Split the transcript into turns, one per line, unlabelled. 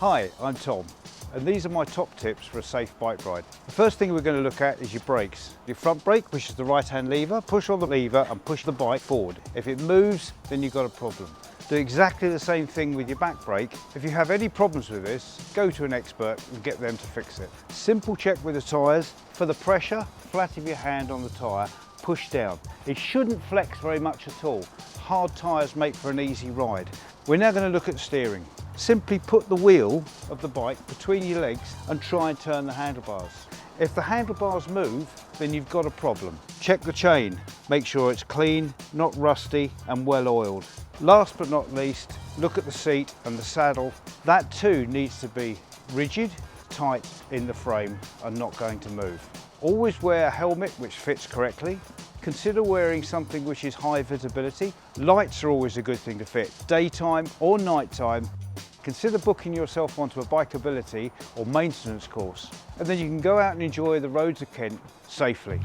Hi, I'm Tom, and these are my top tips for a safe bike ride. The first thing we're going to look at is your brakes. Your front brake pushes the right-hand lever, push on the lever and push the bike forward. If it moves, then you've got a problem. Do exactly the same thing with your back brake. If you have any problems with this, go to an expert and get them to fix it. Simple check with the tyres. For the pressure, flat of your hand on the tyre, push down. It shouldn't flex very much at all. Hard tyres make for an easy ride. We're now going to look at steering. Simply put the wheel of the bike between your legs and try and turn the handlebars. If the handlebars move, then you've got a problem. Check the chain. Make sure it's clean, not rusty and well oiled. Last but not least, look at the seat and the saddle. That too needs to be rigid, tight in the frame and not going to move. Always wear a helmet which fits correctly. Consider wearing something which is high visibility. Lights are always a good thing to fit, daytime or nighttime. Consider booking yourself onto a bikeability or maintenance course, and then you can go out and enjoy the roads of Kent safely.